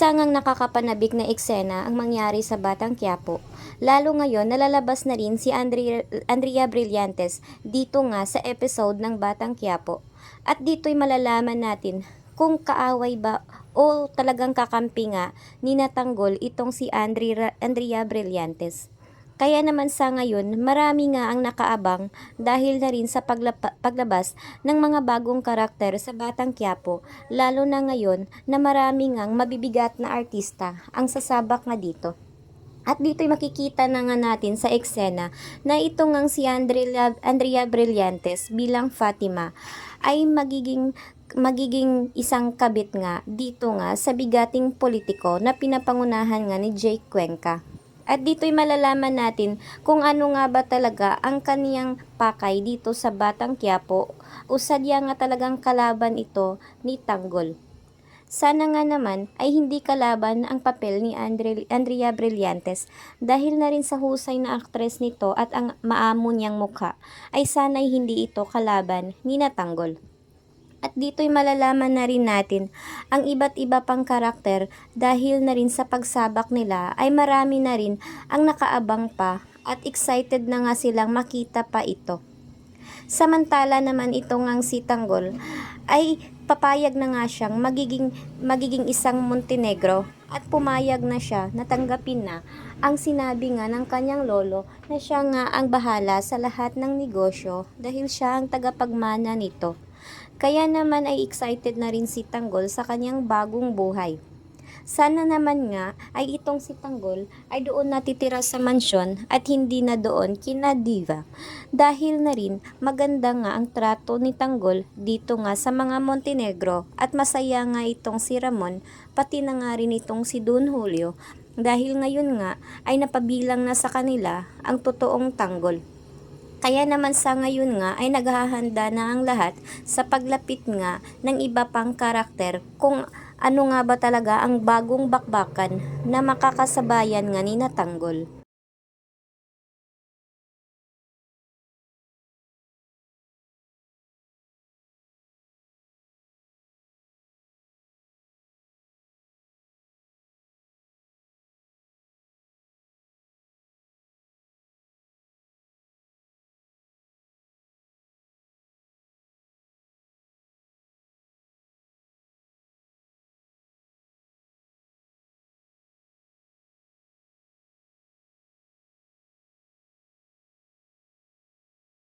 Isa ngang nakakapanabik na eksena ang mangyari sa Batang Quiapo. Lalo ngayon nalalabas na rin si Andrea Brillantes dito nga sa episode ng Batang Quiapo. At dito'y malalaman natin kung kaaway ba o talagang kakampi nga ni natanggol itong si Andrea Brillantes. Kaya naman sa ngayon, marami nga ang nakaabang dahil na rin sa paglabas ng mga bagong karakter sa Batang Quiapo, lalo na ngayon na marami ngang mabibigat na artista ang sasabak nga dito. At dito'y makikita na nga natin sa eksena na ito ngang si Andrea Brillantes bilang Fatima ay magiging isang kabit nga dito nga sa bigating politiko na pinapangunahan nga ni Jake Cuenca. At dito'y malalaman natin kung ano nga ba talaga ang kaniyang pakay dito sa Batang Quiapo o sadya nga talagang kalaban ito ni Tanggol. Sana nga naman ay hindi kalaban ang papel ni Andrea Brillantes dahil na rin sa husay na aktres nito at ang maamo niyang mukha ay sana'y hindi ito kalaban ni Tanggol. At dito'y malalaman na rin natin ang iba't iba pang karakter dahil na rin sa pagsabak nila ay marami na rin ang nakaabang pa at excited na nga silang makita pa ito. Samantala naman ito ngang si Tanggol ay papayag na nga siyang magiging isang Montenegro at pumayag na siya na tanggapin na ang sinabi nga ng kanyang lolo na siya nga ang bahala sa lahat ng negosyo dahil siya ang tagapagmana nito. Kaya naman ay excited na rin si Tanggol sa kanyang bagong buhay. Sana naman nga ay itong si Tanggol ay doon natitira sa mansyon at hindi na doon kina Diva. Dahil na rin maganda nga ang trato ni Tanggol dito nga sa mga Montenegro at masaya nga itong si Ramon pati na nga rin itong si Don Julio dahil ngayon nga ay napabilang na sa kanila ang totoong Tanggol. Kaya naman sa ngayon nga ay naghahanda na ang lahat sa paglapit nga ng iba pang karakter kung ano nga ba talaga ang bagong bakbakan na makakasabayan nga ni Tanggol.